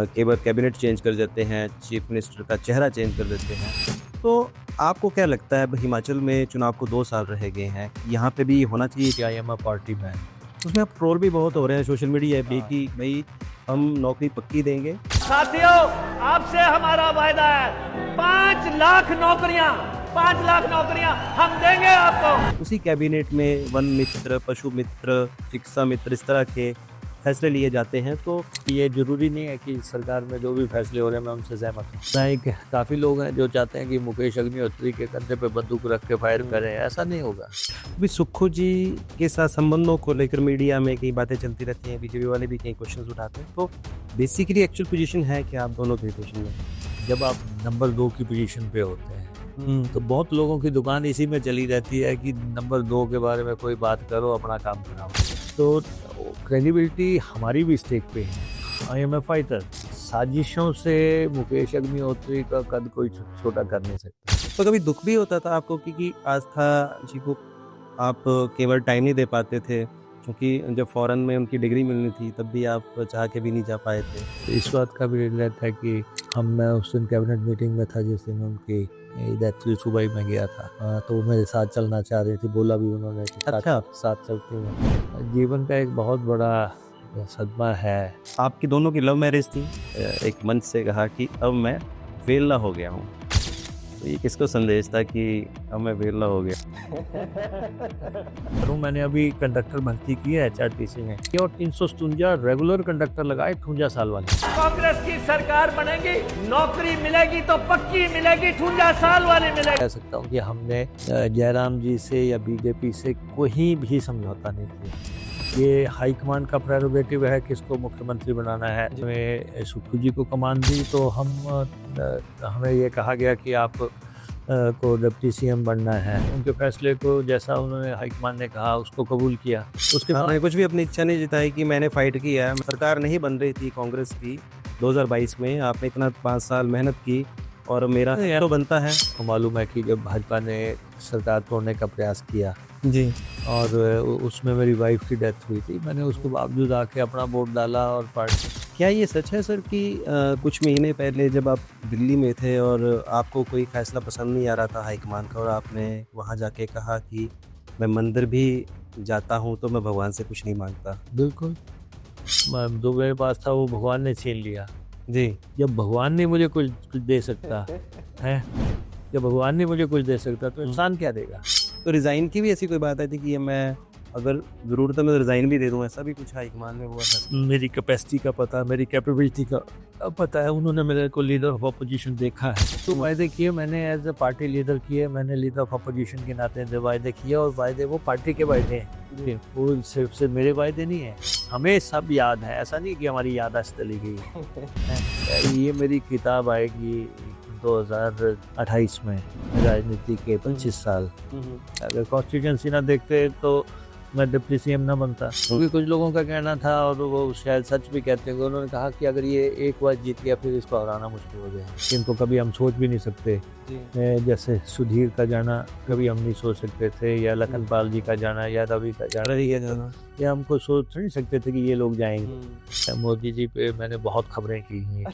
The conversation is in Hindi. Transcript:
कैबिनेट चेंज कर देते हैं, चीफ मिनिस्टर का चेहरा चेंज कर देते हैं। तो आपको क्या लगता है, अब हिमाचल में चुनाव को 2 साल रह गए हैं, यहाँ पे भी होना चाहिए कि I am a party man? उसमें अब ट्रोल भी बहुत हो रहे हैं सोशल मीडिया पे कि भाई हम नौकरी पक्की देंगे। साथियों, आपसे हमारा वायदा है 5 लाख नौकरियां हम देंगे आपको। उसी कैबिनेट में वन मित्र, पशु मित्र, शिक्षा मित्र, इस तरह के फैसले लिए जाते हैं। तो ये जरूरी नहीं है कि सरकार में जो भी फैसले हो रहे हैं मैं उनसे सहमत हूँ। काफ़ी लोग हैं जो चाहते हैं कि मुकेश अग्निहोत्री के कंधे पे बंदूक रख के फायर करें, ऐसा नहीं होगा। अभी सुक्खू जी के साथ संबंधों को लेकर मीडिया में कई बातें चलती रहती हैं, बीजेपी वाले भी कई क्वेश्चन उठाते हैं। तो बेसिकली एक्चुअल पोजीशन है कि आप दोनों की पोजीशन में, जब आप नंबर 2 की पोजीशन पे होते हैं तो बहुत लोगों की दुकान इसी में चली रहती है कि नंबर 2 के बारे में कोई बात करो, अपना काम कराओ। तो क्रेडिबिलिटी हमारी भी स्टेक पे है। I am a fighter. साजिशों से मुकेश अग्निहोत्री का कद कोई छोटा कर नहीं सकता। तो कभी दुख भी होता था आपको कि आस्था जी को आप केवल टाइम नहीं दे पाते थे, क्योंकि जब फॉरेन में उनकी डिग्री मिलनी थी तब भी आप चाह के भी नहीं जा पाए थे? तो इस बात का भी रिग्रेट है कि मैं उस दिन कैबिनेट मीटिंग में था जिस दिन उनकी डेथ हुई, सुबह ही मैं गया था। तो वो मेरे साथ चलना चाह रही थी, बोला भी उन्होंने कि अच्छा, साथ चलते हुए। जीवन का एक बहुत बड़ा सदमा है। आपकी दोनों की लव मैरिज थी। एक मंच से कहा कि अब मैं वेला हो गया हूँ, तो ये किसको संदेश था कि अब मैं वेला हो गया? मैंने अभी कंडक्टर भर्ती की है HRTC में, और 357 रेगुलर कंडक्टर लगाए 58 साल वाले। कांग्रेस की सरकार बनेगी, नौकरी मिलेगी तो पक्की मिलेगी, 58 साल वाली मिलेगी। कह सकता हूँ कि हमने जयराम जी से या बीजेपी से कोई भी समझौता नहीं किया। ये हाईकमान का प्रेरोगेटिव है किसको मुख्यमंत्री बनाना है। हमें सुक्खू जी को कमान दी तो हमें ये कहा गया कि आप को डिप्टी CM बनना है। उनके फैसले को जैसा उन्होंने हाईकमान ने कहा उसको कबूल किया। उसके बाद कुछ भी अपनी इच्छा नहीं जताई कि मैंने फाइट किया है। सरकार नहीं बन रही थी कांग्रेस की 2022 में, आपने इतना 5 साल मेहनत की और मेरा तो बनता है। तो मालूम है कि जब भाजपा ने सरकार तोड़ने का प्रयास किया जी, और उसमें मेरी वाइफ की डेथ हुई थी, मैंने उसके बावजूद आके अपना वोट डाला और पार्टी। क्या ये सच है सर कि कुछ महीने पहले जब आप दिल्ली में थे और आपको कोई फैसला पसंद नहीं आ रहा था हाईकमान का, और आपने वहाँ जाके कहा कि मैं मंदिर भी जाता हूँ तो मैं भगवान से कुछ नहीं मांगता? बिल्कुल, जो मेरे पास था वो भगवान ने छीन लिया। जी, जब भगवान नहीं मुझे कुछ दे सकता है, जब भगवान नहीं मुझे कुछ दे सकता तो इंसान क्या देगा? तो रिज़ाइन की भी ऐसी कोई बात आई थी कि ये मैं अगर ज़रूरत है मैं रिज़ाइन भी दे दूँ, ऐसा भी कुछ हाईकमान में हुआ था? मेरी कैपेसिटी का पता, मेरी कैपेबिलिटी का पता है। उन्होंने मेरे को लीडर ऑफ अपोजिशन देखा है, तो वायदे किए मैंने एज ए पार्टी लीडर किए। मैंने लीडर ऑफ अपोजिशन के नाते वायदे किए, और वायदे वो पार्टी के वायदे हैं, वो सिर्फ मेरे वायदे नहीं है। हमें सब याद है, ऐसा नहीं कि हमारी याददाश्त चली गई है। ये मेरी किताब आएगी 2028 में, राजनीति के 25 साल। अगर कॉन्स्टिट्यूंसी ना देखते तो मैं डिप्टी CM ना बनता, क्योंकि कुछ लोगों का कहना था, और वो शायद सच भी कहते हैं, उन्होंने कहा कि अगर ये एक बार जीत गया फिर इसको हराना मुश्किल हो गया। इनको कभी हम सोच भी नहीं सकते। जैसे सुधीर का जाना कभी हम नहीं सोच सकते थे, या लखनपाल जी का जाना, या रवि का जाना, या हमको सोच नहीं सकते थे कि ये लोग जाएंगे। मोदी जी पे मैंने बहुत खबरें की हैं।